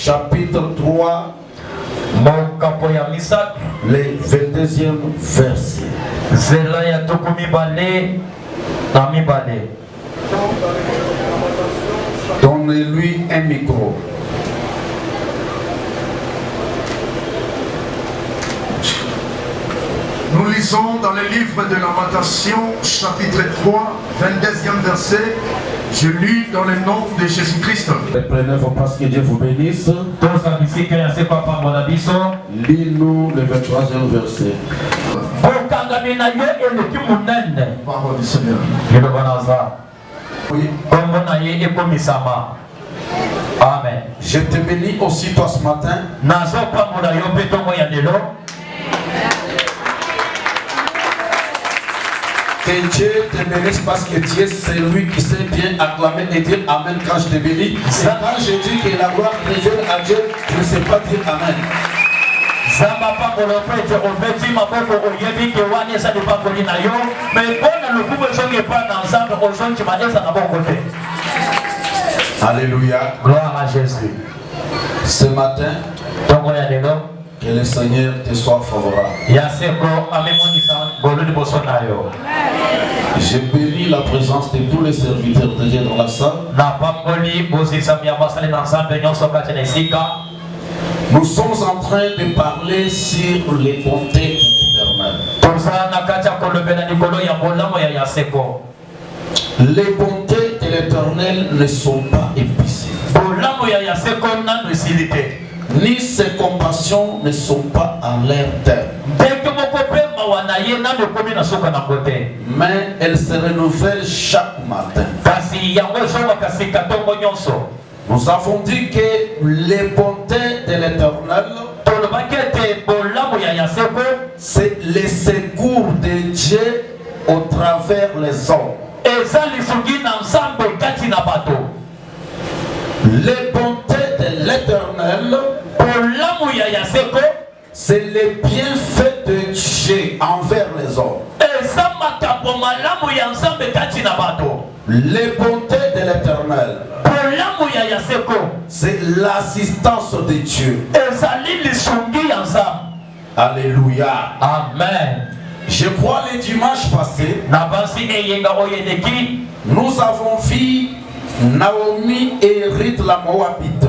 Chapitre 3, le 22e verset. Donnez-lui un micro. Nous lisons dans le livre de Lamentation, chapitre 3, 22e verset. Je lis dans le nom de Jésus-Christ. Prenez vos passes, que Dieu vous bénisse. Lis-nous le 23e verset. Parole du Seigneur. Oui. Amen. Je te bénis aussi toi ce matin. Que Dieu te bénisse parce que tu es celui qui sait bien acclamer et dire Amen quand je te bénis. C'est quand je dis que la gloire revienne à Dieu, je ne sais pas dire Amen. Alléluia. Gloire à Jésus. Ce matin, que le Seigneur te soit favorable. Je bénis la présence de tous les serviteurs de Dieu dans la salle. Nous sommes en train de parler sur les bontés de l'Éternel. Les bontés de l'Éternel ne sont pas épicées. Ni ses compassions ne sont pas en l'air terme. Mais elles se renouvellent chaque matin. Nous avons dit que les bontés de l'Éternel, c'est les secours de Dieu au travers les hommes. Les bontés de l'Éternel, c'est les bienfaits de Dieu envers les hommes. Les bontés de l'Éternel, c'est l'assistance de Dieu. Alléluia. Amen. Je crois le dimanche passé, nous avons vu Naomi et Ruth la Moabite.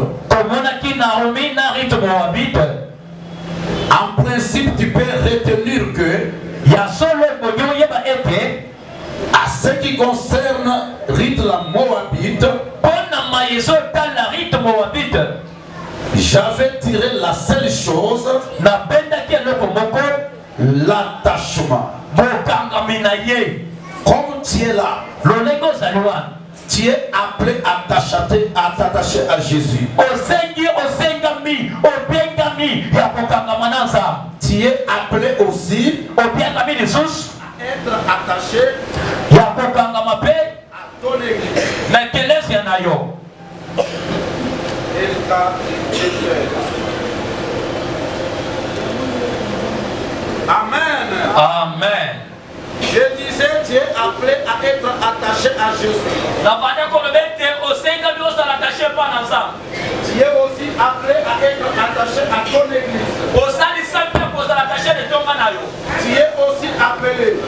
En principe, tu peux retenir que ce qui concerne Rite la Moabite, j'avais tiré la seule chose, l'attachement. Comme tu es là, tu es appelé à t'attacher à Jésus. Tu es appelé aussi à être attaché à ton église. Amen. Amen. Je disais, tu es appelé à être attaché à Jésus. Tu es aussi appelé à être attaché à ton église. Tu es aussi appelé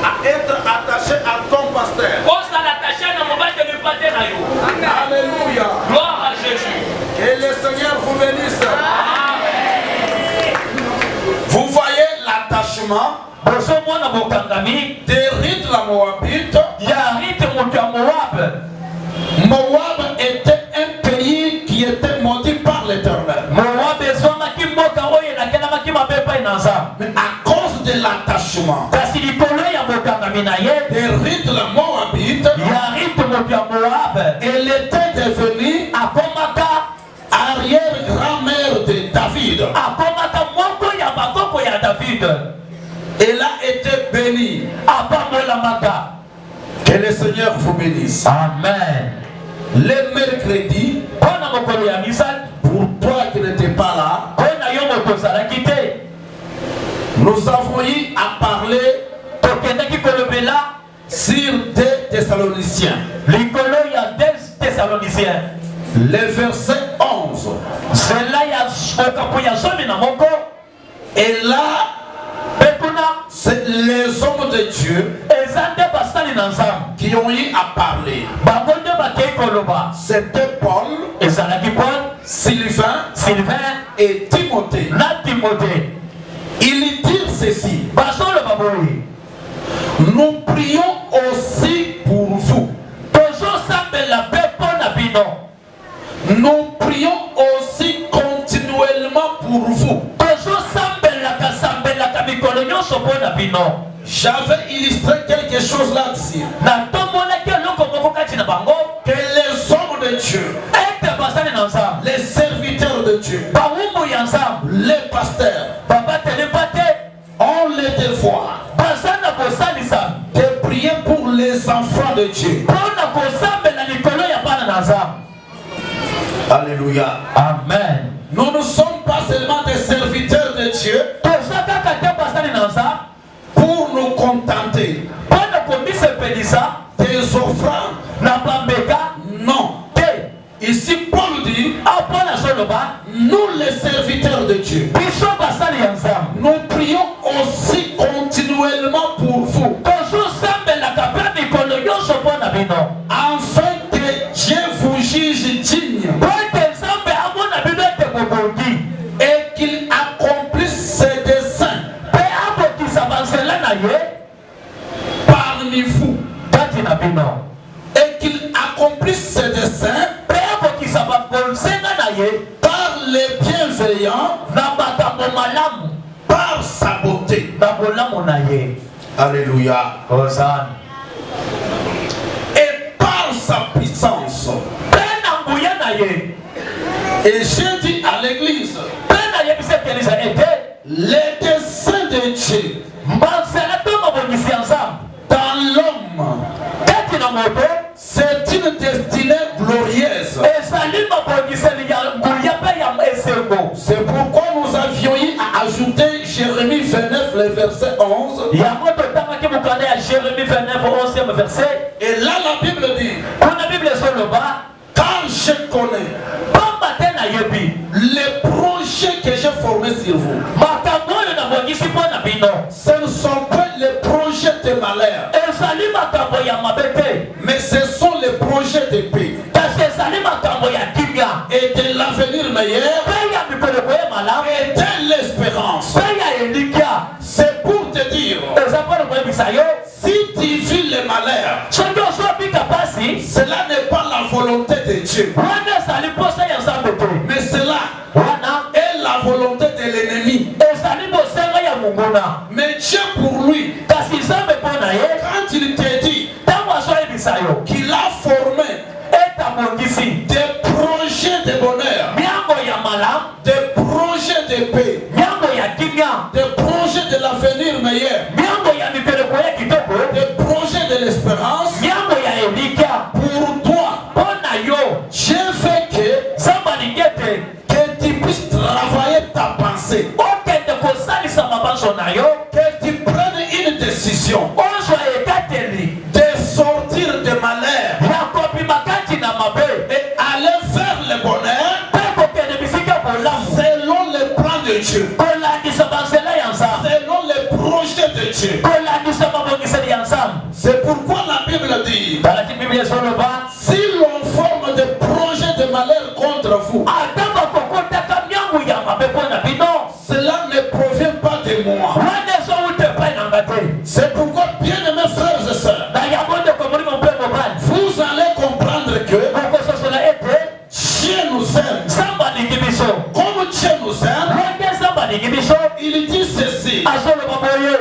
à être attaché à ton pasteur. Alléluia. Gloire à Jésus. Que le Seigneur vous bénisse. Amen. Vous voyez l'attachement de Rite la Moabite. Moab était un pays qui était maudit par l'Éternel. Mais à cause de l'attachement de Rite la Moabite, elle était devenue arrière-grand-mère de David. Elle a été bénie. Que le Seigneur vous bénisse. Amen. Le mercredi, pour toi qui n'étais pas là, nous avons eu à parler sur 2 Thessaloniciens. Le verset 11. Et là, c'est les hommes de Dieu qui ont eu à parler. C'était Paul, Sylvain et Timothée. Ils disent ceci: nous prions aussi pour vous. Nous prions aussi continuellement pour vous. J'avais illustré quelque chose là-dessus. Que les hommes de Dieu, les serviteurs de Dieu, les pasteurs, ont le devoir de prier pour les enfants de Dieu. Alléluia. Amen. Nous ne sommes pas seulement des serviteurs de Dieu pour nous contenter des offrandes. Non. Ici Paul dit, nous les serviteurs de Dieu, nous prions aussi continuellement pour vous, afin que Dieu vous juge digne et qu'il accomplisse ses desseins parmi vous, et qu'il accomplisse ses desseins par les bienveillants, par sa beauté. Alléluia. Et par sa puissance. Et j'ai dit à l'église, les desseins de Dieu dans l'homme, c'est une destinée glorieuse. C'est pourquoi nous avions eu à ajouter Jérémie 29, le verset 11. Et là la Bible dit, car je connais les projets que j'ai formés sur vous. Ce ne sont pas les projets de malheur, mais ce sont les projets de paix et de l'avenir meilleur et de l'espérance. C'est pour te dire, si tu vis le malheur, soki ozobika pasi cela n'est pas la volonté de Dieu, wana ezali posa ya nzambe te mais cela wana est la volonté de l'ennemi. ezali bosenga ya monguna. Mais Dieu pour lui, Kasi nzambe mpo na ye quand il te dit ntango azoyebisa yo qu'il a formé etabongisi des projets de bonheur, miango ya malamu, des projets de paix, miango ya kimia, des projets de l'avenir meilleur, miango ya mipeleko ya kitoko, des projets de l'espérance miango ya elikya pour toi. mpo na yo. Dieu fait nzambe alingi ete que tu puisses travailler ta pensée, okende kosalisa mabanzo na yo, que tu prennes une décision ozwa ekateli de sortir de malheur ya kobima kati na mabe et aller vers le bonheur mpe kokende bisika bolamu selon le plan de Dieu, kolandisa banzela ya nzambe, selon les projets de Dieu. kolandisa mabongiseli ya nzambe. C'est pourquoi la Bible dit, talaki biblia ezoloba si l'on forme des projets de malheur contre vous, ata bakokotaka miangu ya mabe mpo na bino, cela ne provient pas de moi. wana ezowuta epai na nga te. C'est pourquoi, bien-aimés frères et sœurs, na yango ndeko molimo mpe mobali vous allez comprendre que okososola ete Dieu nous aime. nzambe alingi biso. Comme Dieu nous aime, ndenge nzambe alingi biso il dit ceci, azoloba boye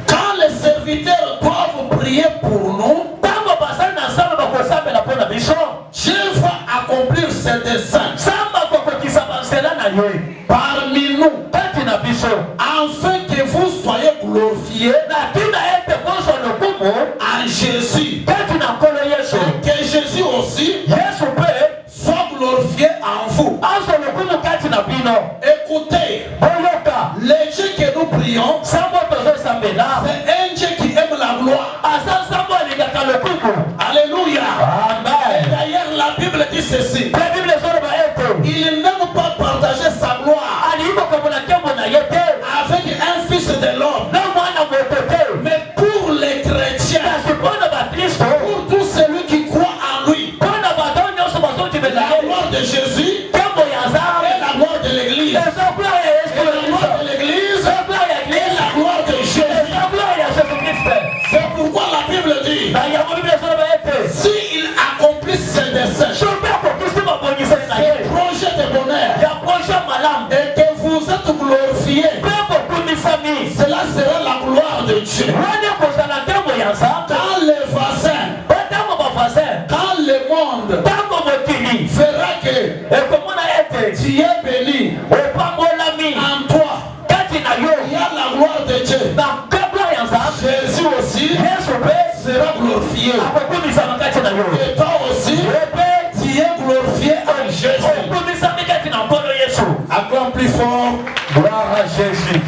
quand les serviteurs doivent prier pour nous, ntango basali na nzambe bakosambela mpo na biso, Dieu va accomplir ses desseins nzambe akokokisa banzela na ye parmi nous, kati na biso, afin que vous soyez glorifiés na ntina ete kozwa lokumu en Jésus. kati na nkolo yesu, Et que Jésus aussi yesu mpe soit glorifié en vous. azwa lokumu kati na bino. Écoutez, boyoka le Dieu que nous prions, nzambe tozosambela c'est un Dieu qui aime la gloire. aza nzambe alingaka lokumu. Alléluia. Et amen. d'ailleurs, la Bible dit ceci, mpe biblia ezoloba ete il n'aime pas partager sa gloire alingi kokomona nkembo na ye te avec un fils de l'homme. na mwana moto te, Mais pour les chrétiens, kasi mpo na bakristo, pour tout celui qui croit en lui, mpo na bato nyonso bazondimela la ye gloire de Jésus nkembo ya et nzambe la gloire de l'Église. eza gloire ya yesu Et la gloire kristo, de l'Église eza gloire ya et eglise, la gloire de Jésus. eza gloire ya jesu kristo. C'est pourquoi la Bible dit, na yango biblia ezoloba ete s'il accomplit ses desseins, soki akokisi mabongiseli na ye ses projets de bonheur, ya proje malamu et que vous êtes glorifiés, mpe bokumisami, cela sera la gloire de Dieu. wana ekozala nkembo ya nzambe. Quand les voisins, mpe ntango bavasin, quand le monde ntango mokili verra que ekomona ete tu es béni opambolami en toi, kati na il y yo a la gloire de Dieu. na nkembo ya nzambe, Jésus aussi yesu mpe sera glorifié. akokumisama kati na yo, Et toi aussi, epe tu es glorifié en Jésus. okumisami kati na nkolo yesu. Acclame plus fort. Gloire à Jésus.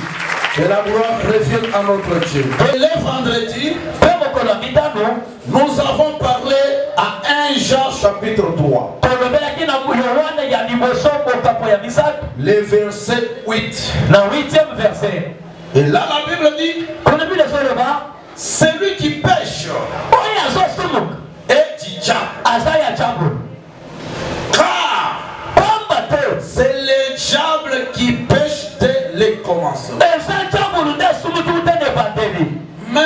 Que la gloire revienne à notre Dieu. Et le vendredi, mpe mokolo ya mitano nous avons parlé à 1 Jean chapitre 3, tolobelaki na yohane ya liboso mokapo ya misato le verset 8. na 8e verset. Et là, la Bible dit, kuna bile ezoloba celui qui pêche oyo azosumuka est du diable. aza ya jambo, Car pamba te c'est le diable qui pêche dès le commencement. eza jambo nde esumuki ute na ebandeli. Mais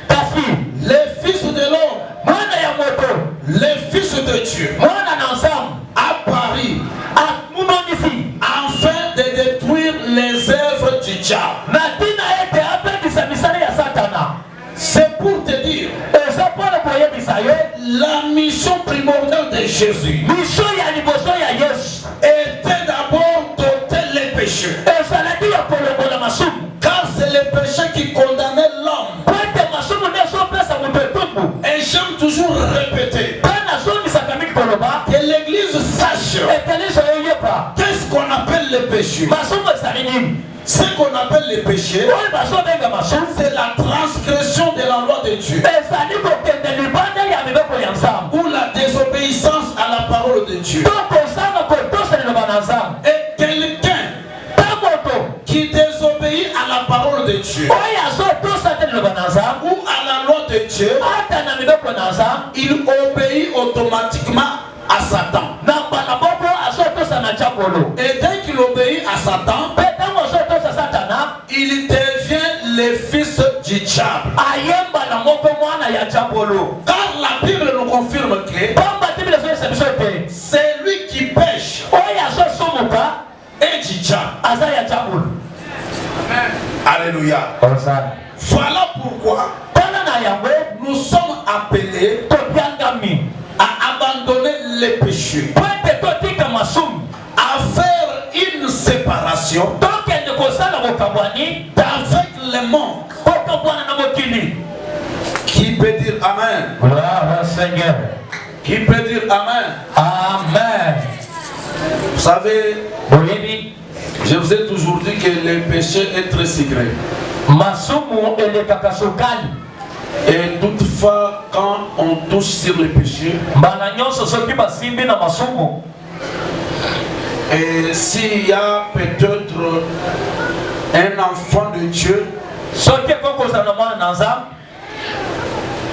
kasi le Fils de l'homme, mwana ya moto, le Fils de Dieu, mwana na nzambe apparu amonisi afin de détruire les œuvres du diable. na ntina ete abebisa misala ya satana. C'est pour te dire eza mpona koyebisa yo la mission primordiale de Jésus misio ya liboso ya yesu était d'abord d'ôter les péchés. ezalaki ya kolongola masumu, Car c'est le péché qui condamnait l'homme. po ete masumu nde ezopesa moto etumbu. Et j'aime toujours répéter mpe nazomisaka mingi koloba que l'Église sache ekeliso eyeba qu'est-ce qu'on appelle le péché. masumu ezali nini. Ce qu'on appelle le péché, oyo bazobenga masumu c'est la transgression de la loi de Dieu ezali kokende libanda ya mibeko ya nzambe ou la désobéissance à la parole de Dieu. to kozanga kotoseleloma na nzambe. Et quelqu'un ta moto qui désobéit à la parole de Dieu oyo azotosa te liloba na nzambe ou à la loi de Dieu, ata na mibeko na nzambe, il obéit automatiquement à Satan. na mbala moko azotosa na diabolo. Et dès qu'il obéit à Satan, mpe ntango azotosa satana il devient le fils du diable. ayemba na moko mwana Car la Bible nous confirme que c'est lui qui pêche et Tchitcha. Alléluia. Voilà pourquoi nous sommes appelés à abandonner les péchés, à faire une séparation avec les manques. Qui peut dire Amen? Seigneur. Qui peut dire Amen? Amen. Vous savez, je vous ai toujours dit que le péché est très secret. Et toutefois, quand on touche sur le péché, et s'il y a peut-être un enfant de Dieu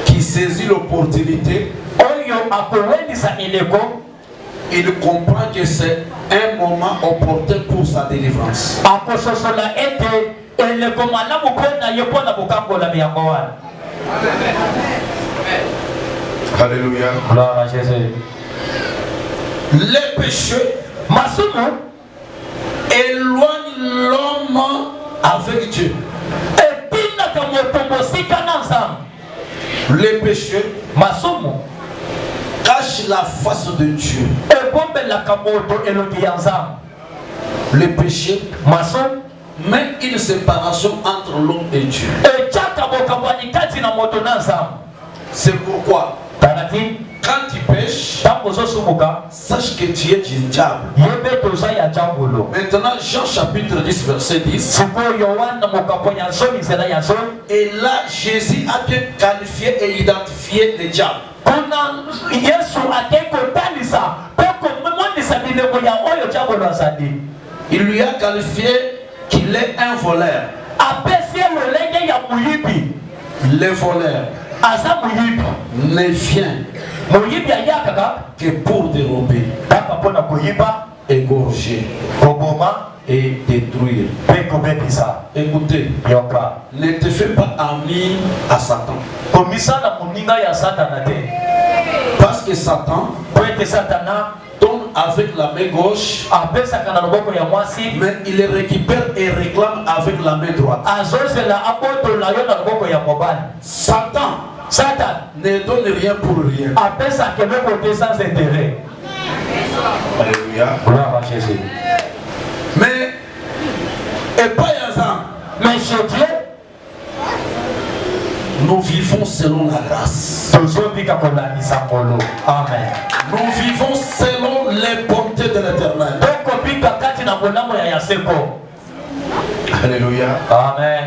qui saisit l'opportunité, il comprend que c'est un moment opportun pour sa délivrance. Alléluia. Gloire à Jésus. Les péchés éloignent l'homme avec Dieu. Les péchés cachent la face de Dieu. Les péchés met une séparation entre l'homme et Dieu. C'est pourquoi quand tu pêches, sache que tu es du diable. Maintenant, Jean chapitre 10, verset 10. Et là, Jésus a bien qualifié et identifié le diable. Il lui a qualifié qu'il est un voleur. Le voleur ne vient que pour dérober, égorger et détruire. Écoutez, ne te fais pas ami à Satan. Parce que Satan donne avec la main gauche, mais il les récupère et réclame avec la main droite. Satan ne donne rien pour rien. Alléluia. Gloire à Jésus. Mais, et pas mais chez Dieu, nous vivons selon la grâce. Amen. Nous vivons selon les bontés de l'Éternel. Alléluia. Amen.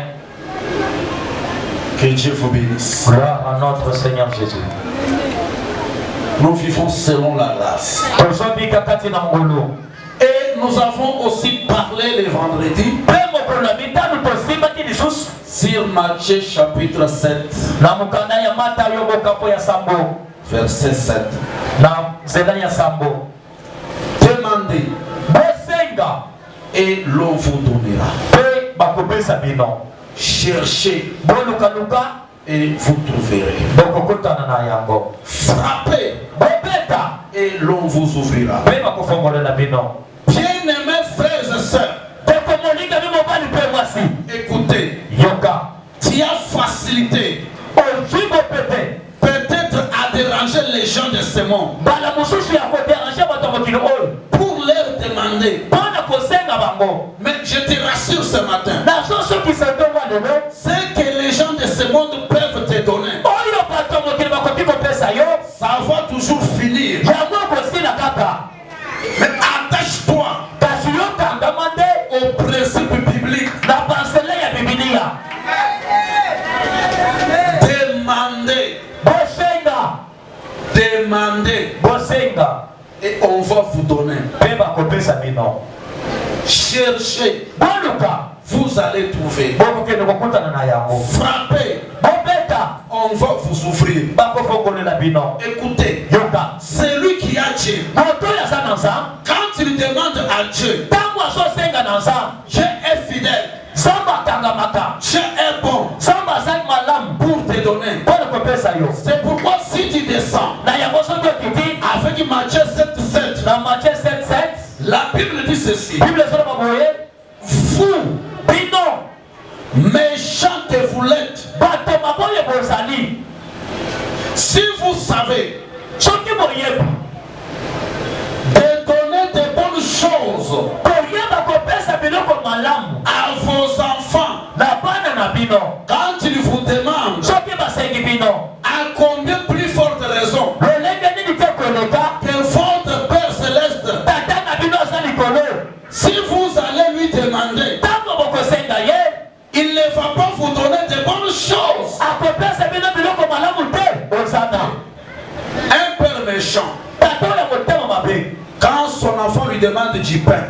Que Dieu vous bénisse. Gloire à notre Seigneur Jésus. Nous vivons selon la grâce. Et nous avons aussi parlé le vendredi sur Matthieu chapitre 7, verset 7. Demandez et l'on vous donnera. Cherchez et vous trouverez. Frappez et l'on vous ouvrira. Bien-aimés frères et sœurs, écoutez, tu as facilité peut-être à déranger les gens de ce monde pour leur demander. Mais je te rassure ce matin, c'est que les gens de ce monde peuvent te donner, ça va toujours finir. Mais attache-toi au principe biblique. Demandez et on va vous donner. Cherchez, vous allez trouver. Frappez, on va vous ouvrir. Écoutez, c'est lui qui a Dieu. Quand il demande à Dieu, Dieu est fidèle, Dieu est bon pour te donner. C'est pourquoi si tu descends avec Matthieu 7,7, la Bible dit ceci. Vous, méchants que vous l'êtes, si vous savez de donner de bonnes choses à vos enfants, quand ils vous demandent à combien plus forte raison que votre Père Céleste, si vous allez lui demander, il ne va pas vous donner de bonnes choses. Un père méchant, quand son enfant lui demande du pain,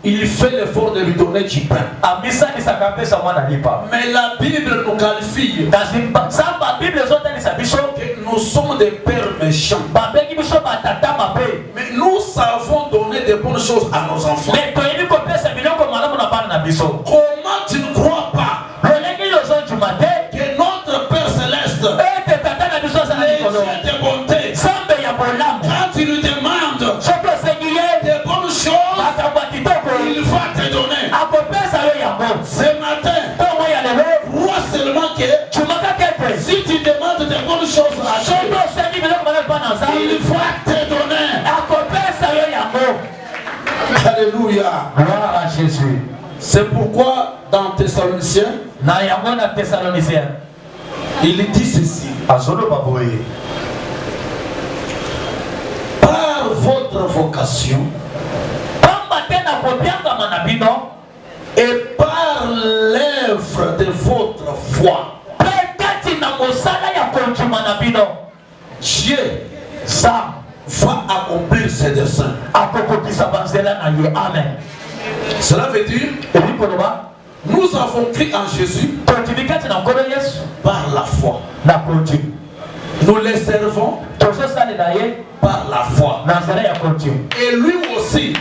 il fait l'effort de lui donner du pain. Mais la Bible nous qualifie que nous sommes des pères méchants. Mais nous savons donner de bonnes choses à nos enfants. Comment tu ne crois pas que notre Père Céleste, les de bonté, quand il lui demande de bonnes choses, il va te donner. Ce matin, crois seulement que si tu demandes de bonnes choses à Dieu, il va te donner. Alléluia. Gloire à Jésus. C'est pourquoi dans Thessaloniciens, il dit ceci. Par votre vocation et par l'œuvre de votre foi, Dieu va accomplir ses desseins. Amen. Cela veut dire nous avons cru en Jésus par la foi. Nous les servons par la foi. Et lui aussi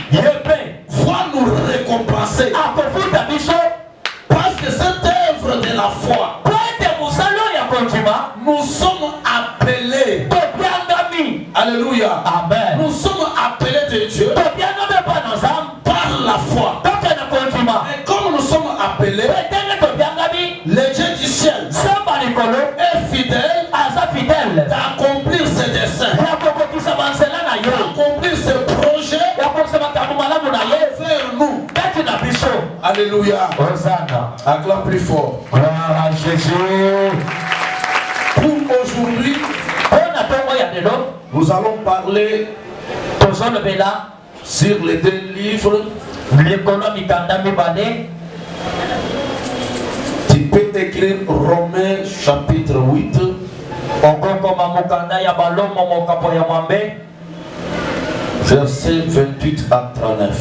va nous récompenser. Parce que cette œuvre de la foi, nous sommes appelés. Alléluia. Amen. Nous sommes appelés de Dieu par la foi. Et comme nous sommes appelés, le Dieu du ciel est fidèle d'accomplir ses desseins, d'accomplir ses projets vers nous. Alléluia. Acclame plus fort. Gloire à Jésus. Pour aujourd'hui, nous allons parler sur les deux livres. Tu peux écrire Romains chapitre 8. Verset 28 à 39.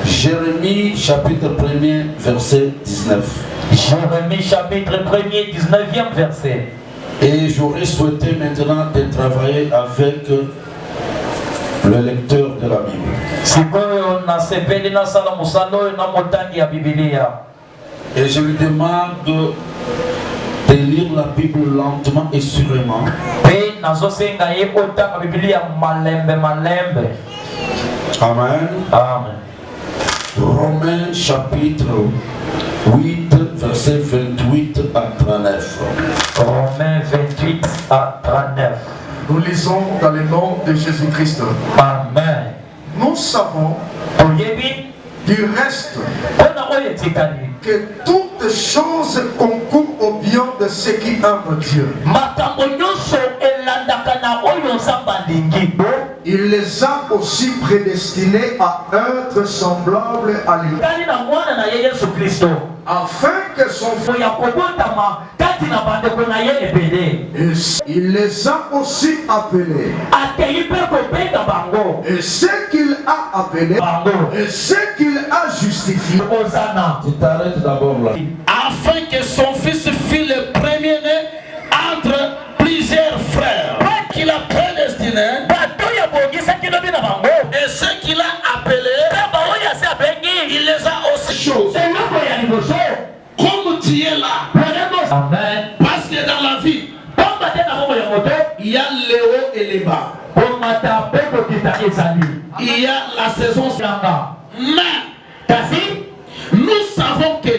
Jérémie chapitre 1er verset 19. Jérémie chapitre 1er 19e verset. Et j'aurais souhaité maintenant de travailler avec le lecteur de la Bible. Et je lui demande de lire la Bible lentement et sûrement. Amen. Amen. Romains chapitre 8, verset 28 à 39. Romains 28 à 39. Nous lisons dans le nom de Jésus-Christ. Amen. Nous savons du reste que toutes choses concourent au bien de ceux qui aiment Dieu. Il les a aussi prédestinés à être semblables à lui, afin que son il les a aussi appelés. Et ce qu'il a appelé, et ce qu'il a justifié. Tu t'arrêtes d'abord là. Afin que son fils fût le premier-né entre plusieurs frères, qu'il a prédestiné, et ce qu'il a appelé, il les choses, comme tu es là, Amen. parce que dans la vie, il y a les hauts et les bas. Il y a la saison. Mais nous savons que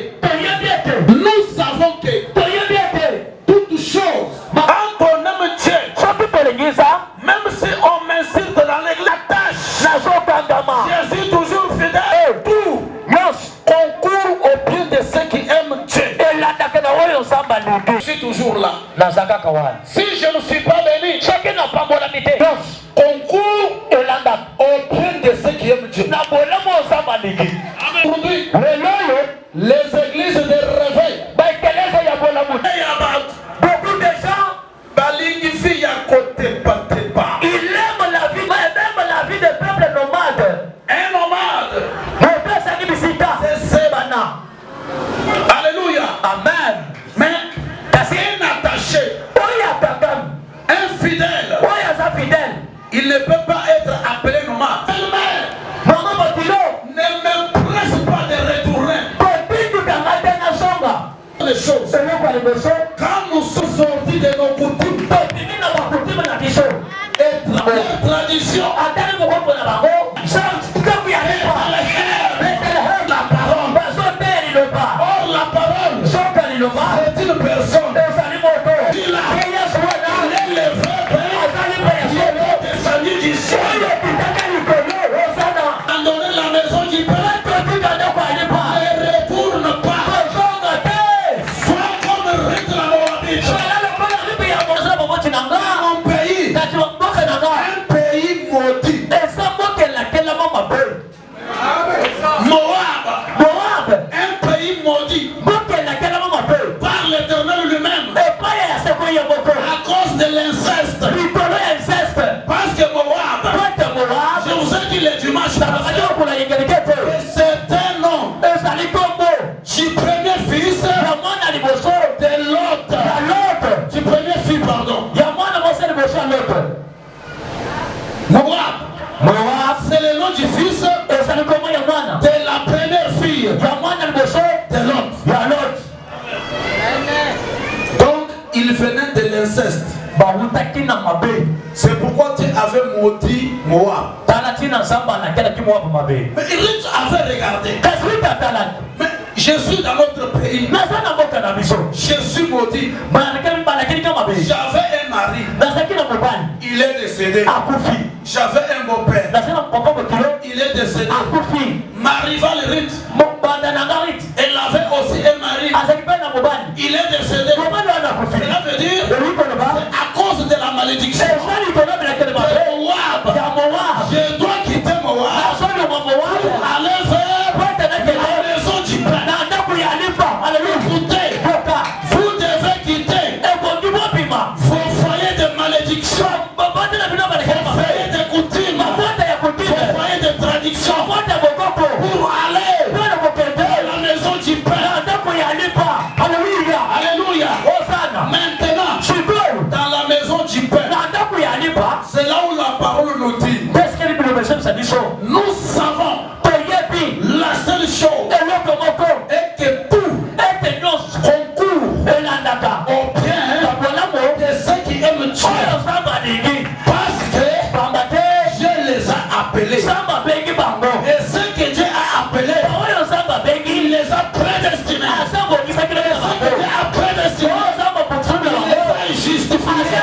toutes choses, quand on aime Dieu, même si on m'insulte dans l'église, la tâche, je suis toujours fidèle. Tout concourt au bien de ceux qui aiment Dieu. Je suis toujours là. Si je ne suis pas béni, concourt au bien de ceux qui aiment Dieu. Aujourd'hui, les églises de réveil, beaucoup de gens, il y a côté pas. Il aime la vie, même la vie des peuples nomades. Un nomade, C'est Sebana. alléluia. Amen. Mais un attaché, un fidèle, il ne peut pas être appelé nomade. Ne me presse pas de retourner les choses. Quand nous sommes sortis de nos coutumes et nos traditions, or la parole, c'est une personne. Il est le vrai Père, il est descendu du ciel, abandonné la maison du Père, ne retourne pas, sois comme Ruth la Moabite. Mon pays, un pays maudit. Moab, un pays maudit par l'Éternel lui-même à cause de l'inceste. Parce que Moab, je vous ai dit le dimanche passé, que c'est un homme du premier fils de l'autre. Du premier fils, pardon. Moab, c'est le nom du fils de la première fille de l'autre. Donc, il venait de l'inceste. C'est pourquoi tu avais maudit Moab. Mais Ruth avait regardé. Mais je suis dans notre pays. Je suis maudit. J'avais un mari. Il est décédé. J'avais un beau-père. Il est décédé. Ma rivale Ruth, elle avait aussi un mari. Il est décédé. Cela veut dire, à cause de la malédiction de Moab, je dois quitter Moab pour aller vers la maison du Père. Écoutez, vous devez quitter vos foyers de malédiction, vos foyers de coutumes, vos foyers de tradition pour aller vers la maison du Père. Alléluia. Maintenant, dans la maison du Père, c'est là où la parole nous dit, nous savons la seule chose est que tout concourt au bien de ceux qui aiment Dieu, parce que Dieu les a appelés. Et ceux que Dieu a appelés, il les a prédestinés. Ceux que Dieu a prédestinés, il les a justifiés.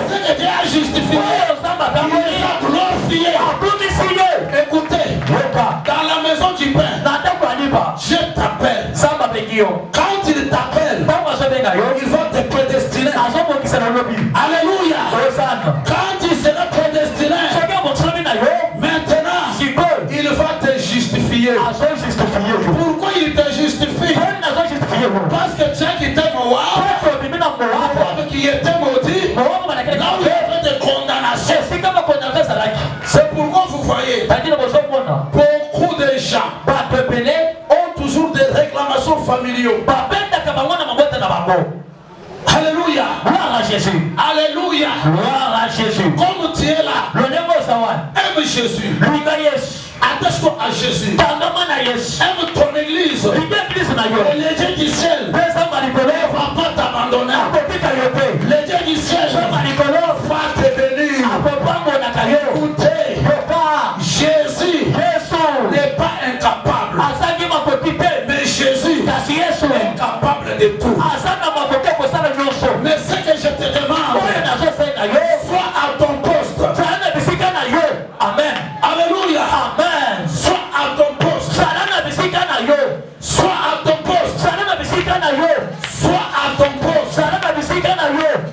Ceux que Dieu a justifiés, il les a glorifiés. Écoutez, dans la maison du Père, je t'appelle. Quand il t'appelle, il va te prédestiner. Alléluia. Quand il sera prédestiné, maintenant, il va te justifier. Pourquoi il te justifie? Parce que tu as quitté Moab, qui était maudit, là où il y avait des condamnations. C'est pourquoi vous voyez, beaucoup de gens ont toujours des réclamations familiaux. Alléluia. Alléluia. Comme tu es là, aime Jésus. Attache-toi à Jésus. Aime ton incapable. Mais Jésus est capable de tout. Mais ce que je te demande, sois à ton poste. Amen. Alléluia. Amen. Sois à ton poste. Sois à ton poste. Sois à ton poste.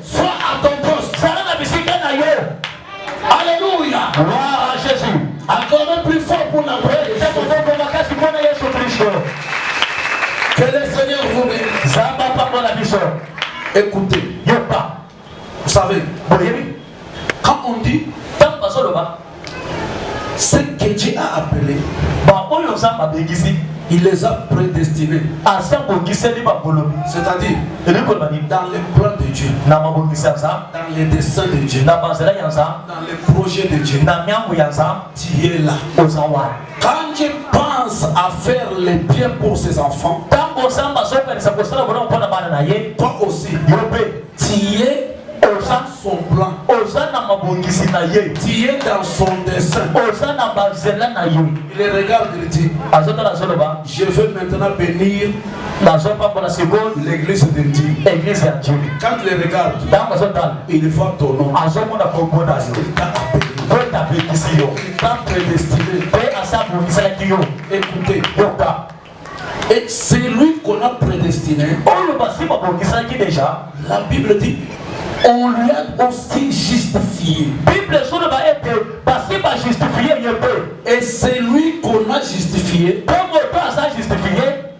Sois à ton poste. Alléluia. Gloire à Jésus. Encore plus fort pour la prière. Que le Seigneur vous bénisse. Écoutez. Vous savez, quand on dit ce que Dieu a appelé, il les a prédestinés. C'est-à-dire dans les plans de Dieu, dans les desseins de Dieu, dans les projets de Dieu. Tu es là. Quand Dieu pense à faire les biens pour ses enfants, toi aussi, tu es dans son plan, tu es dans son dessein. Il regarde, il dit, je veux maintenant bénir l'église de Dieu. Quand il regarde, il voit ton nom. Il t'a prédestiné. Écoutez, et c'est lui qu'on a prédestiné. La Bible dit, on lui a aussi justifié. Et c'est lui qu'on a justifié.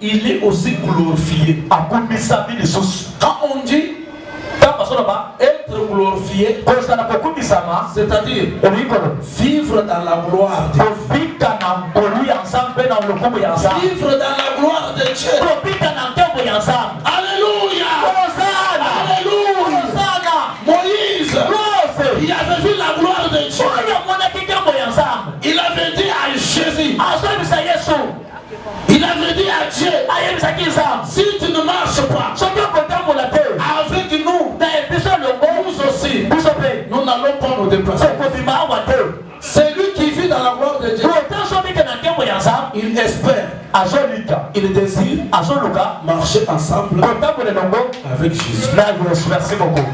Il est aussi glorifié. Quand on dit être glorifié, c'est-à-dire vivre dans la gloire de Dieu. Vivre dans la gloire de Dieu. Alléluia. Alléluia. Moïse, il avait vu la gloire de Dieu. Il avait dit à Jésus, il avait dit à Dieu, si tu ne marches pas avec nous, nous aussi, nous n'allons pas nous déplacer. C'est lui qui vit dans la gloire de Dieu. Il espère, il désire marcher ensemble avec Jésus. Merci beaucoup.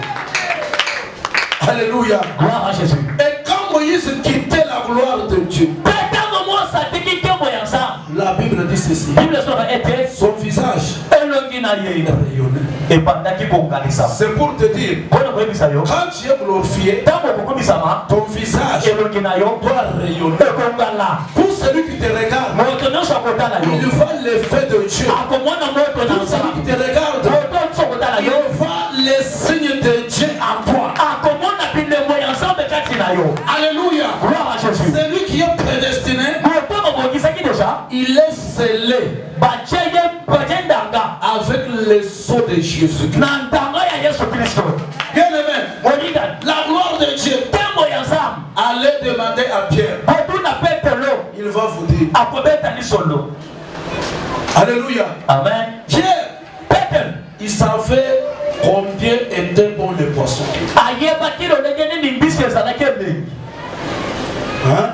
Alléluia. Gloire à Jésus. Et quand Moïse quittait la gloire de Dieu, la Bible dit ceci, son visage rayonnait. C'est pour te dire, quand tu es glorifié, ton visage doit rayonner. Pour celui qui te regarde, il voit l'effet de Dieu. Pour celui qui te regarde, il voit les signes de Dieu en toi. Alléluia. C'est lui qui est prédestiné. Il est scellé avec le sceau de Jésus. Bien aimé, la gloire de Dieu. Allez demander à Pierre. Il va vous dire. Alléluia. Amen. Pierre, il savait combien étaient bons les poissons. Hein?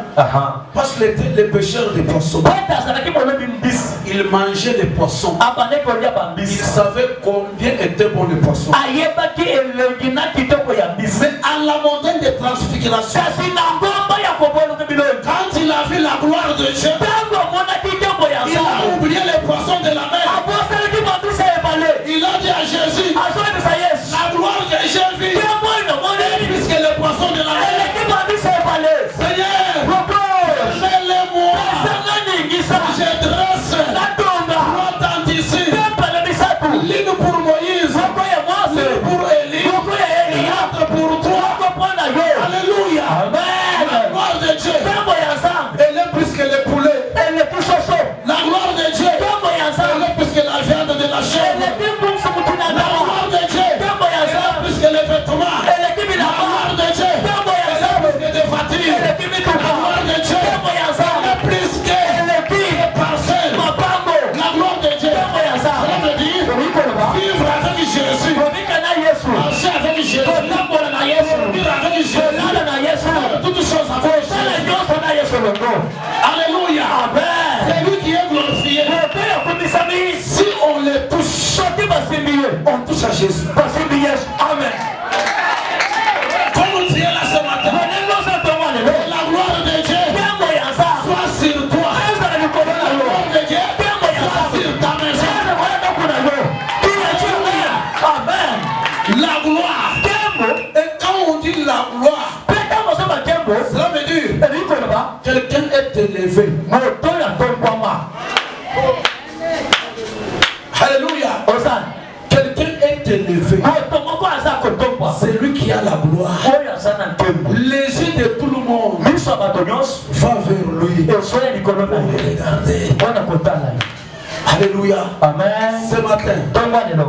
Parce que les pêcheurs de poissons, ils mangeaient les poissons. Ils savaient combien étaient bons les poissons. Mais à la montagne de transfiguration, quand il a vu la gloire de Dieu, il a oublié les poissons de la mer. Il a dit à Jésus, la gloire que j'ai vue, puisque les poissons de la mer, Seigneur, fais-le-moi. Je dresse 3 tentes ici. L'une pour Moïse, l'une pour Élie, l'autre pour toi. Alléluia. La gloire de Dieu, elle est plus que les poulets. La gloire de Dieu, elle est plus que la viande de la chair. La gloire de Dieu, elle est plus que les vêtements. La gloire de Dieu, elle est plus que des voitures. La gloire de Dieu, elle est plus que des parcelles. La gloire de Dieu, cela veut dire vivre avec Jésus, marcher avec Jésus, vivre avec Jésus, toutes choses avec Jésus. Alléluia. C'est lui qui est glorifié, si on les touche, on touche à Jésus. Amen. Comme Dieu là ce matin, la gloire de Dieu soit sur toi. La gloire de Dieu soit sur ta maison. Amen. La gloire. Et quand on dit la gloire, cela veut dire quelqu'un est élevé. Alléluia. Quelqu'un est élevé. C'est lui qui a la gloire. Les yeux de tout le monde va vers lui. Regardez. Alléluia. Amen. Ce matin,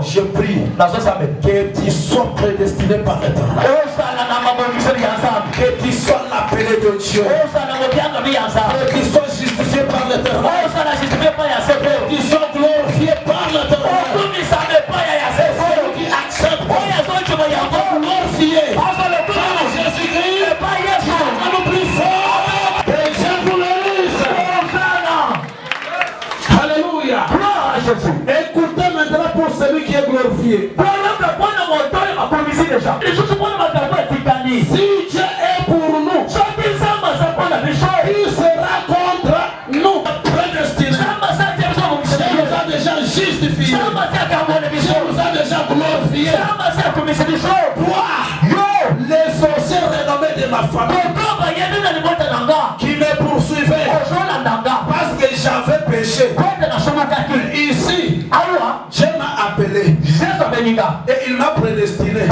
je prie que tu sois prédestiné par l'Éternel. Que tu sois l'appelé de Dieu. Que tu sois justifié par l'Éternel. Que tu sois glorifié par l'Éternel. Qui accepte glorifié par Jésus-Christ. Nous plus fort. Et Dieu vous le lise. Alléluia. Écoutez maintenant pour celui qui est glorifié. Si Dieu est pour nous, qui sera contre nous? Prédestiné. Dieu nous a déjà justifiés. Dieu nous a déjà glorifiés. Toi, les sorciers renommés de ma famille, qui me poursuivaient parce que j'avais péché. Ici, Dieu m'a appelé et il m'a prédestiné et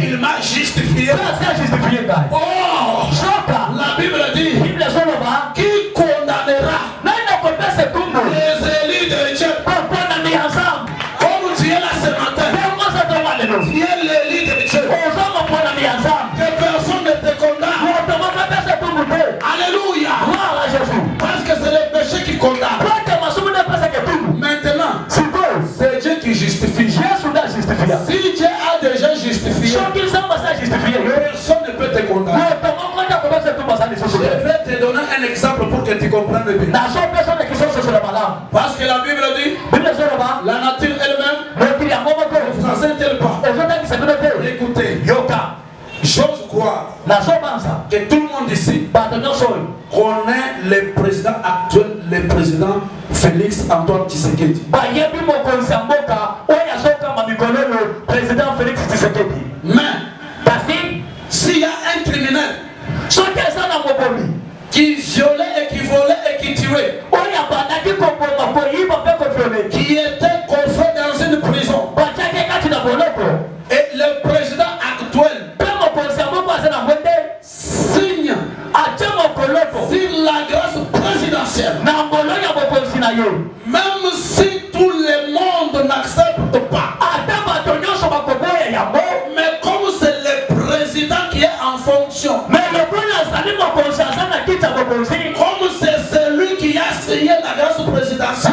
il m'a justifié. Oh, la Bible dit, qui condamnera les élus de Dieu? Comme tu es là ce matin, tu es l'élu de Dieu, que personne ne te condamne. Alléluia. Parce que c'est le péché qui condamne. Maintenant, c'est Dieu qui justifie. Si Dieu a déjà justifié, personne ne peut te condamner. Je vais te donner un exemple pour que tu comprennes bien. Parce que la Bible dit, la nature elle-même ne vous enseigne-t-elle pas? Écoutez, j'ose croire que tout le monde ici connaît le président actuel, le président Félix Antoine Tshisekedi. Mais s'il y a un criminel qui violait et qui volait et qui tuait, qui était confiné dans une prison, et le président actuel signe sur la grâce présidentielle, même si tout le monde n'accepte pas, mais comme c'est le président qui est en fonction, comme c'est celui qui a signé la grâce présidentielle,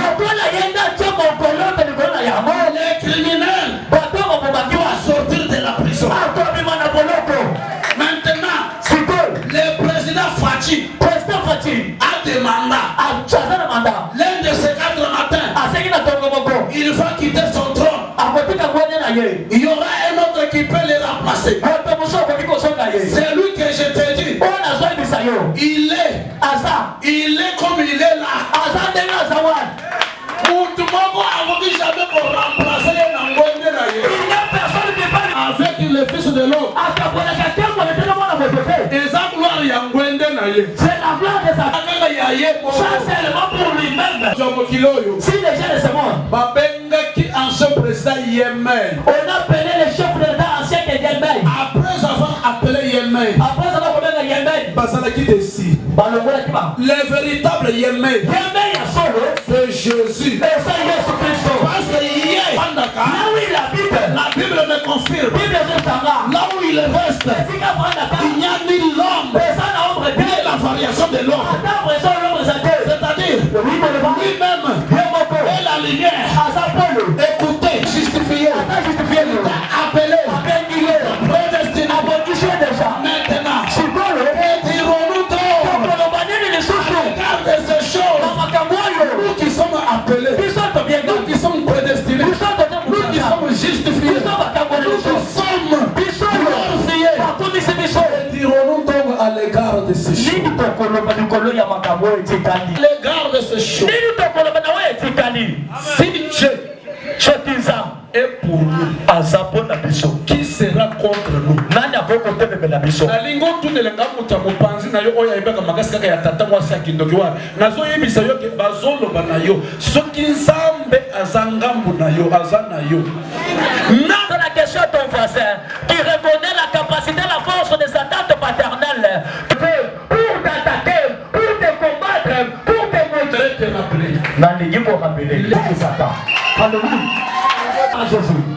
les criminels doivent sortir de la prison. Maintenant, le président Fachi a demandé l'un de ces 4 matins, il va quitter son trône. Il y aura un autre qui peut le remplacer. C'est lui que je te dis. Il est comme il est là. Jamais pour remplacer avec le fils de l'homme. Et sa gloire c'est la gloire de sa ça c'est seulement pour lui-même. Si les gens de ce monde ancien président Yemei, on a appelé le chef de l'État ancien de Yemei. Après avoir appelé Yemei, le véritable Yemei, c'est Jésus. Parce que hier, la Bible me confirme, là où il reste, il n'y a ni l'homme ni la variation de l'homme. C'est-à-dire lui-même est la lumière. Écoutez, justifié, appelé, prédestiné. Maintenant, et dirons-nous regarde ces choses. choses. Si Dieu est pour nous, qui sera contre nous? Nalingo tout de l'engamuta mopanzi na yo oya ibaka makasi kaka ya tata mwasi akindoki wana nazo yebisa yo ke bazolo banayo soki nzambe azangambu na yo azana yo. Dans la question de ton voisin qui reconnaît la capacité, la force des attentes paternelles pour t'attaquer, pour te combattre, pour te montrer que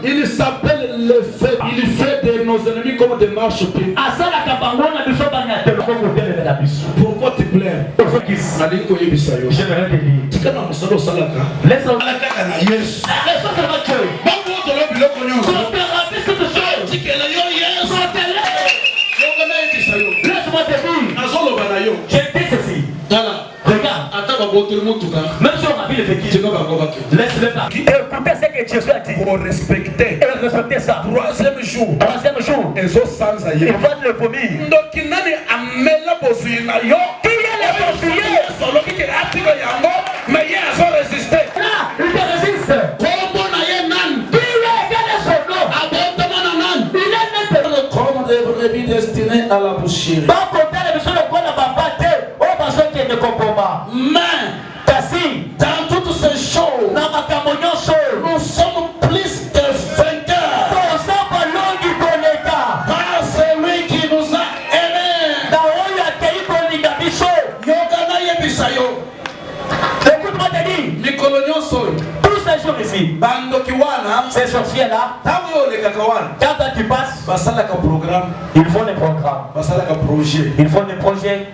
il s'appelle le fait, il fait de nos ennemis comme des marchepieds. Pourquoi tu pleures? J'aimerais te dire. Laisse-moi te dire. Je dis ceci. Même si on a vu le vécu, laisse-le pas. Écoutez ce que Jésus a dit. Pour respecter. Et respecter ça. Troisième jour. Ils vont le vomir. Donc, il n'a amela bozina yo. Qui est le bossuyer? Solo qui est attiré yango, mais il a résisté. Là, il te résiste. Comment na ye nan? Qui est? Quel est son nom? Abondamment na nan. Il est même. Comme des brebis destinées à la boucherie. Pas compter les personnes qu'on n'a pas battu. On va se tenir de compromis. Mais, dans toutes ces choses, nous sommes plus que vainqueurs. Par celui qui nous a aimés. Yogana yebisayo. Écoute-moi te dire. Tous ces jours ici. Ces sorciers-là. Quand tu passes, ils font des programmes. Ils font des projets.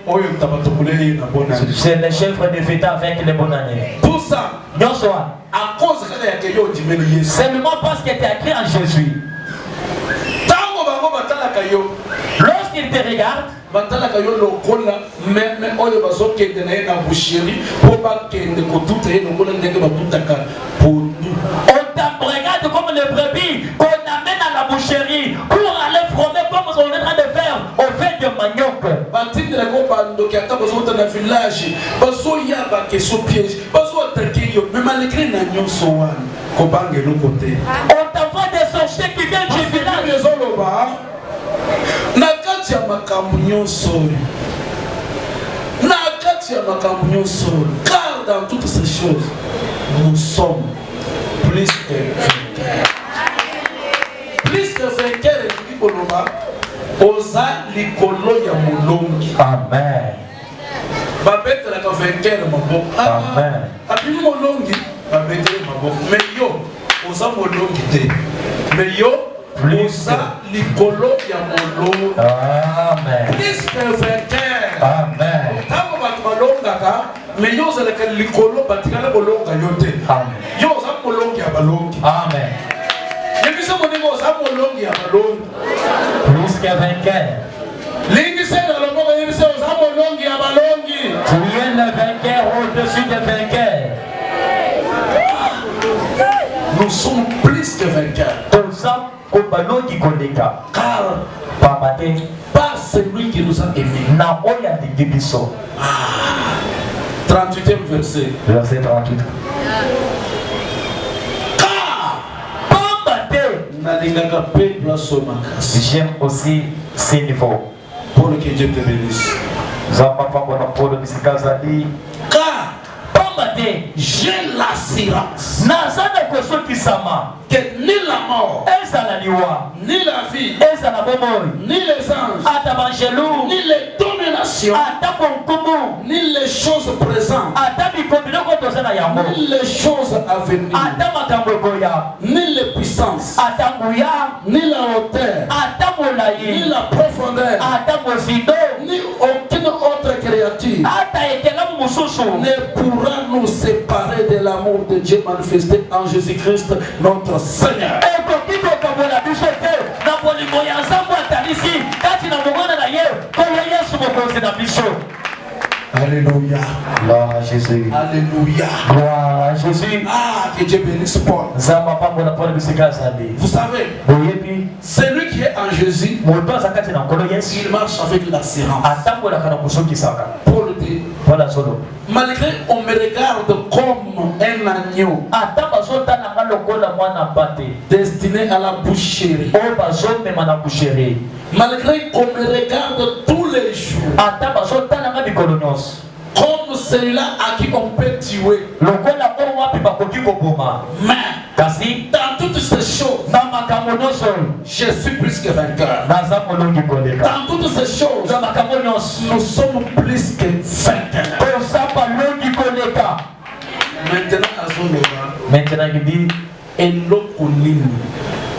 C'est les chefs de fête avec les bonnes années. Tout ça, à cause de seulement parce que tu es écrit en Jésus. Lorsqu'il te regarde, on te regarde comme les brebis qu'on amène à la boucherie pour aller fromer comme on est en train de faire au fait de manioc. On t'envoie des sorciers qui viennent du village. Car dans toutes ces choses, nous sommes plus que vainqueurs. Plus que vainqueurs, oza likolo ya molongi. Amen. Babete la vainqueur maboko. Amen. Apimi molongi, babete maboko. Mais yo, oza molongi te. Mais yo, oza likolo ya molongi. Amen. Plus que vainqueur. Amen. Tango batu balongaka, mais yo oza likolo batikala bolonga yo te. Amen. Yo oza molongi ya balongi. Amen. Plus que vainqueur. Tu es le vainqueur au-dessus des vainqueurs. Nous sommes plus que vainqueurs. Car par celui qui nous a aimés. 38e verset. Verset 38. J'aime aussi ces niveaux. Pour que Dieu te bénisse. Car j'ai l'assurance que ni la mort, ni la vie, ni les anges, ni les dominations, ni les choses présentes, ni les choses à venir, ni les puissances, ni la hauteur, ni la profondeur, ni aucune autre créature ne pourra nous séparer de l'amour de Dieu manifesté en Jésus-Christ notre Seigneur. Alléluia. Gloire à Jésus. Alléluia. Gloire à Jésus. Ah, que Dieu bénisse Paul. Vous savez, celui qui est en Jésus, il marche avec l'assurance. Paul dit, Voilà solo. Malgré on me regarde comme un agneau Ata bazota na lokola mwana pate. destiné à la boucherie. O bazome mana boucherie. Malgré qu'on me regarde tous les jours Ata bazota na bikolonyos. comme celui-là à qui on peut tuer. Lokola o wapi bakoki koboma. Mais Kasi dans toutes ces choses, na makambo nyonso je suis plus que vainqueur. naza molongi koleka. Dans toutes ces choses, Na makambo nyonso nous sommes plus que vainqueurs. tosapa longi koleka. Maintenant, à son moment, Maintenant il dit eloko nini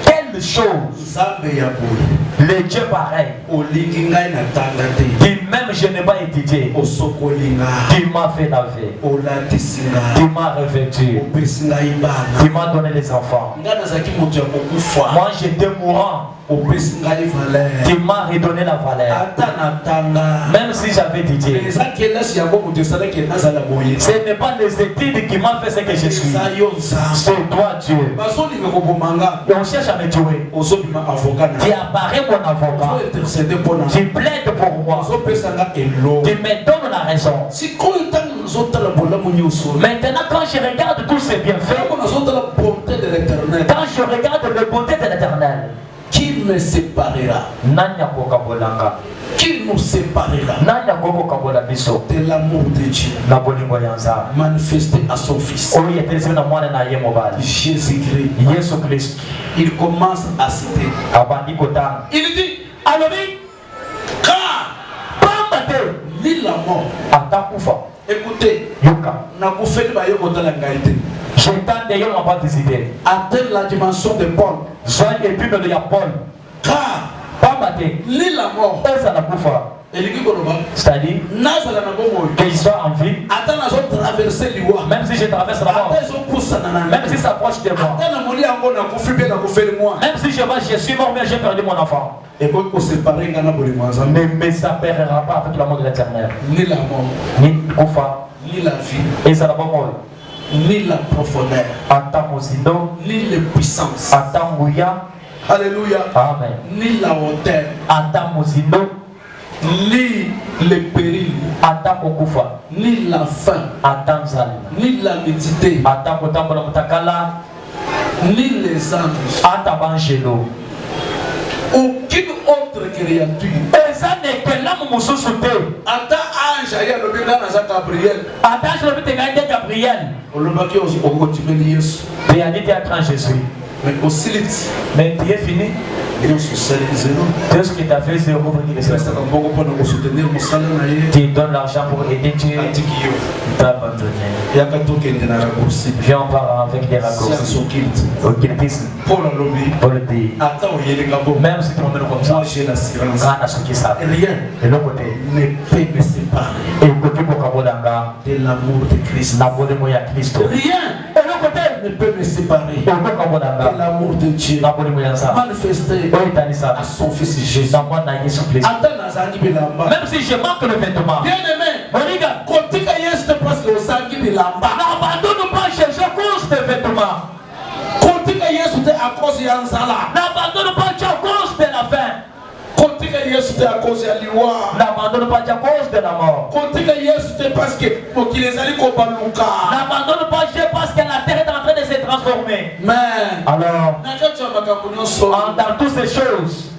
quelle chose nzambe ya boye le Dieu pareil olingi ngai na tanga te qui même je n'ai pas étudié, osokoli nga qui m'a fait laver, olatisi qui nga m'a revêtu, opesi ngai bana qui m'a donné les enfants. ngai nazalaki moto ya kokufa Moi j'étais mourant, opesi ngai valeur qui m'a redonné la valeur. ata na tanga Même si j'avais étudié, eza kelasi yango moto esalaki nazala boye ce n'est pas les études qui m'ont fait ce que je suis. eza yo nzambe C'est toi Dieu. bazolinga koboma nga Et on cherche à me tuer. ozobima avocat Tu na apparais mon avocat. ozointercede mpo na Tu plaides pour moi. ozopesa nga elo Tu me donnes la raison. sikoyo ntango nazotala bolamu nyonso Maintenant quand je regarde tous ces bienfaits, ntango nazotala bonté de l'éternel quand je regarde le bonté de l'éternel, qui me séparera nani akoka bolanga, qui nous séparera nani akoka bola biso de l'amour de Dieu na bolingo ya Nzambe manifesté à son fils oyo etelisi na mwana na ye mobali Jésus-Christ. Yesu Kristo. Il commence à citer, Abandi kotanga il dit alobi car pamba te ni la mort, atakufa. écoutez, Yoka nakufeli bayokotala ngai te. jetande yo mapa visiter Atteindre la dimension de Paul, zwa epimelo ya Paul car pamba te ni la mort ezala kufa, elingi koloba c'est-à-dire nazala na bomoi qu'il soit en vie, ata nazotraverse liwa même si je traverse la mort, ata ezopusana na même si ça approche de moi, ata namoni yango nakufi mpe nakufeli mwa même si je suis mort mais j'ai perdu mon enfant, ekoki kosepare nga na bolingo ya Nzambe. ne me séparera pas avec l'amour de l'éternel. Ni la mort, Ni kufa ni la vie, ezala bomoi, ni la profondeur, ata mozindo, ni les puissances. ata nguya, Alléluia. amen, Ni la hauteur, ata mozindo, ni les périls, ata kokufa, ni la faim, ata nzala, ni la nudité, ata kotambola mutakala, ni les anges. ata banjelo. Aucune autre créature. Eza nekelamu mosusu te. Ata ange aya lobi nga naza Gabriel. Ata ange lobi te ngai nde Gabriel. Olobaki okotimeli Yesu. Te yandi te atra Jésus. Mais osiliti. Mais tu es fini. Nyonso osali zero. Tout ce que tu as fait, c'est revenu de ça. Opesaka mbongo mpona kosoutenir mosala na ye. Tu donnes l'argent pour aider Dieu. Atiki yo. T'as abandonné. Yaka tokende na raccourci. Viens on part avec des raccourcis. Science occulte. Au guiltisme. Paul alobi. Pour le dire. Ata oyelinga bo. Même si tu me donnes comme ça. Moi j'ai l'assurance. Grâce à ce qui savent. Rien De l'autre côté. ne peut me séparer Et côté pour Kabolanga. de l'amour de Christ. La bonne moya Christo. Rien Et l'autre côté. ne peut me séparer Et pour Kabolanga. de l'amour de Dieu La bonne moya ça. manifesté Oui, t'as dit ça. à son fils Jésus. Dans moi, dans Jésus Christ. Ata nazangi bilamba. Même si je manque le vêtement. Bien aimé, Regarde. kotika Yesu te parce que ozangi bilamba. N'abandonne pas chercher à cause des vêtements. Kotika Yesu te à cause ya nzala. N'abandonne pas Dieu à cause de la faim. Kotika Yesu te à cause ya liwa. N'abandonne pas Dieu à cause de la mort. Kotika Yesu te parce que mokili ezali kobaluka. N'abandonne pas Dieu parce que la terre est en train de se transformer. Mais Alors, na kati ya makambo nyonso, dans toutes ces choses,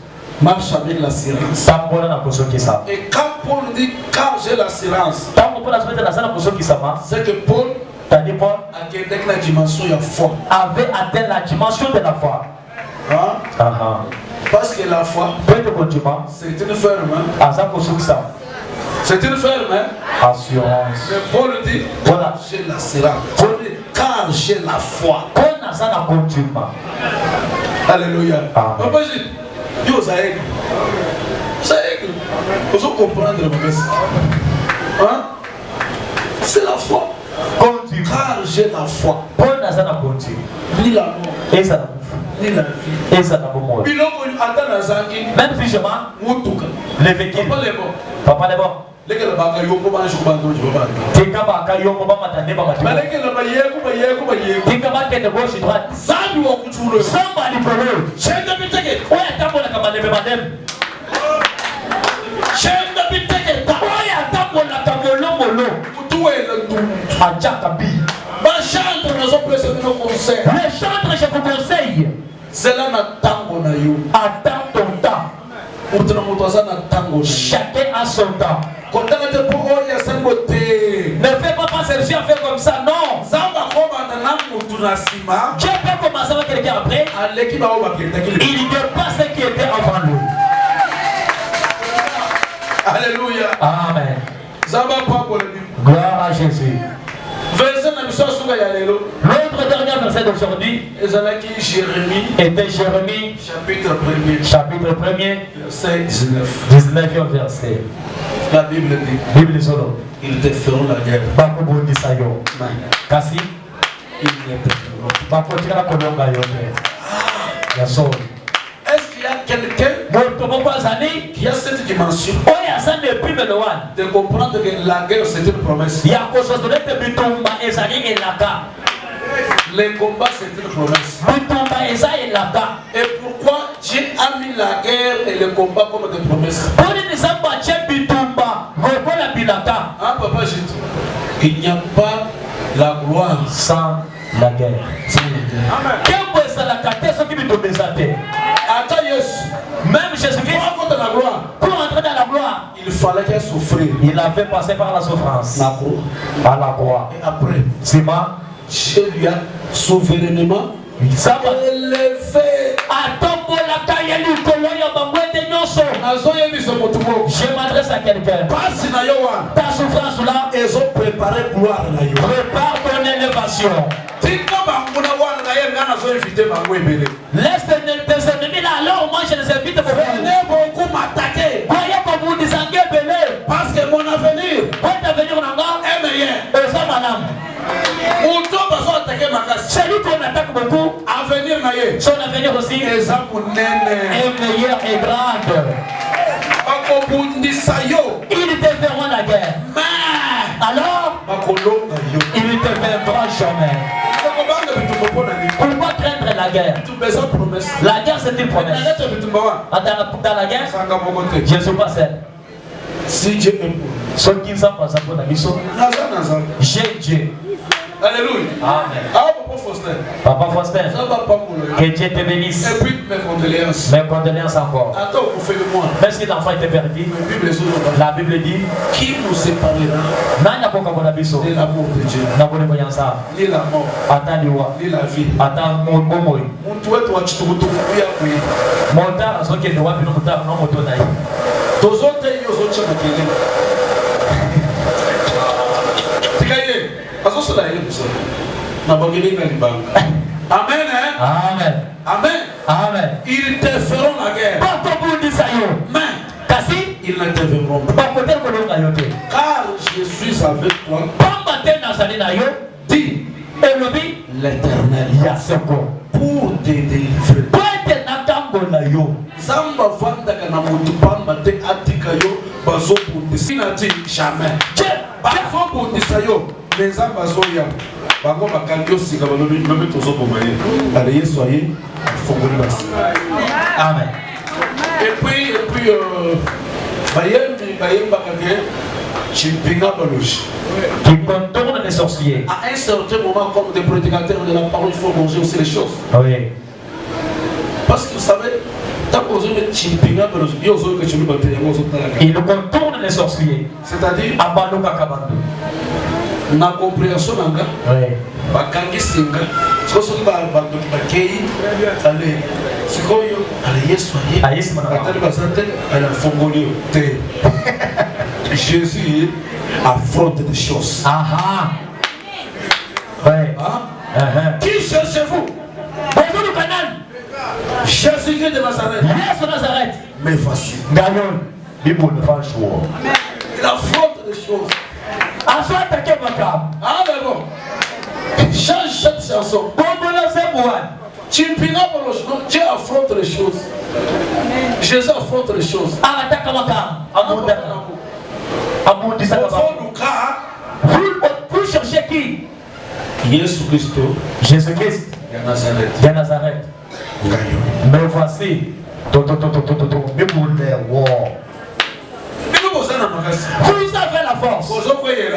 marche avec l'assurance. tambola na kusoki ça. Et quand Paul dit car j'ai l'assurance, Tant pour la semaine de la salle kusoki ça, c'est que Paul t'as dit Paul akendeki na dimension ya foi. avait atteint la dimension de la foi. Hein? Parce que la foi, Peut-être continue. c'est une ferme. Hein? À ça kusoki ça. C'est une ferme. Hein? Assurance. Mais Paul dit, Voilà. j'ai l'assurance. Paul dit, car j'ai la foi. Quand ça na continue. Alléluia. Amen. Papa dit, yo ça aigle. Ça aigle. Il faut comprendre le message. Hein? C'est la foi. Continue. Car j'ai la foi. Quand ça na continue. Ni la mort, Et ça na ni la vie. et ça na mort. Biloko ata nazangi Même si je mens, mutuka. les véhicules. Papa les bon. Papa les bon. Lekela baka yoko ba shuba ndo jiba ba. Tika ba kayo mo ba matande ba matu. Balekela ba yeko. Tika ba kende gauche droite. Zambi wa kuchulo. Samba ni polo. Chenda biteke. Oya tambola kama lebe madem. Chenda biteke. Oya tambola kama lomolo. Chantre, nous avons plus de nos conseils. Les chantres, je vous conseille. C'est là notre tango na yo. Attends ton temps. Chacun a son temps. Ne fais pas penser à faire comme ça, non. Dieu peut commencer avec quelqu'un après. Il ne pas ce qui était avant lui. Alléluia. Amen. Gloire à Jésus. L'autre dernier verset d'aujourd'hui était Jérémie chapitre 1er verset 19. 19e verset. La Bible dit, ils te feront la guerre. Kasi Ils ne te feront pas. Est-ce qu'il y a quelqu'un qui a cette dimension de comprendre que la guerre c'est une promesse? Les combats c'est une promesse. Et pourquoi Dieu a mis la guerre et le combat comme des promesses? Hein, papa, il n'y a pas la gloire sans la guerre. Attends, même Jésus-Christ, pour entrer dans la gloire, il fallait qu'il souffre. Il avait passé par la souffrance. Par la croix. Et après, Dieu lui a souverainement élevé. Je m'adresse à quelqu'un. Ta souffrance là, ils ont préparé gloire. Prépare ton élévation. Laisse tes ennemis là, alors moi je les invite pour venez beaucoup m'attaquer. Voyez comme vous descendez belé. Parce que mon avenir votre avenir est meilleur. Et ça madame. Celui qu'on attaque beaucoup, son avenir aussi est meilleur et grand. Ils te feront la guerre. Alors, ils te feront jamais. Pourquoi craindre la guerre? La guerre c'est une promesse. Dans la guerre, je ne suis pas seul. Si Dieu est pour ceux qui ne sont pas pour la mission, j'ai Dieu. Alléluia. Amen. Papa Faustin, que Dieu te bénisse. Et puis mes condoléances. Mes condoléances encore. Attends, vous faites de moi. Même si l'enfant était perdu, la Bible dit qui nous séparera de l'amour de Dieu? Ni la mort, ni la vie. Amen, hein? Amen. Amen. Amen. Ils te feront la guerre. Mais ils ne te verront pas. Car je suis avec toi. Dis l'Éternel pour te délivrer. Zamba vanda kana mutu pamba te atika yo bazo bundisa nati jamais. Bazo bundisa yo nzamba zoya. Bango bakandio sika balobi lobi tozo bomaye. Ale Yesu aye fongoli basi. Amen. Et puis bayemba kake chimpinga baloji. Qui contourne les sorciers. À un certain moment, comme des prédicateurs de la parole, il faut manger aussi les choses. Oui. Parce que vous savez, il contourne les sorciers. C'est-à-dire, la compréhension, Jésus affronte des choses. Qui cherchez-vous? Jésus-Christ de Nazareth. Mais voici. Il affronte des choses. Bon. Change cette chanson. Dieu affronte les choses. Jésus affronte les choses. Vous cherchez qui? Jésus-Christ. Jésus-Christ de Nazareth. Mais voici. Vous avez la force. Vous ne pouvez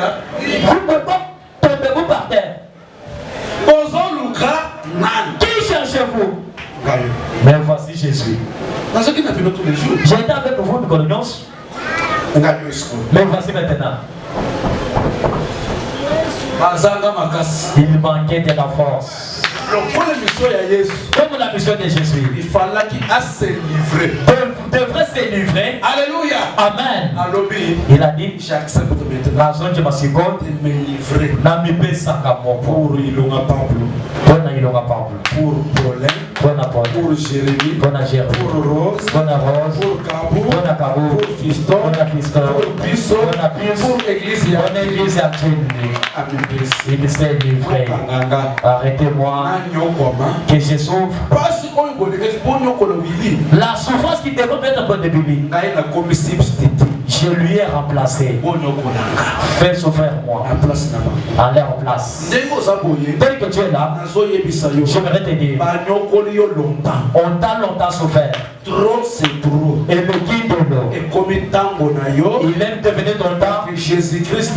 pas tomber Qui cherchez-vous? Mais voici Jésus. J'étais avec vous, Nicolas. Mais voici maintenant. Il manquait de la force. Comme la mission de Jésus, il fallait qu'il se livrer. Devrait se livrer. Alléluia. Amen. Il a dit, j'accepte maintenant. La zone de ma seconde, de me livrer. Nami pesa kamo Pour Ilonga Pablo. Pour Paulin. Pour Jérémie. Pour Rose. Pour Kabou. Pour Fiston. Pour Piso. Pour Église. Il s'est livré. Arrêtez-moi. Que je souffre. La souffrance qui devrait être bonne de Bibi. Je lui ai remplacé. Fais souffrir moi. En leur place. Tel que tu es là, j'aimerais te dire. On t'a longtemps souffert. Trop c'est trop. Et le guide de l'eau. Et comme il aime devenir ton temps. Que Jésus-Christ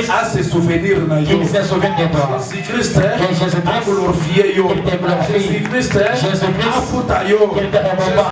a ses souvenirs. Il s'est souvenu de toi. Jésus-Christ a glorifié. Jésus-Christ a qu'il te remonte.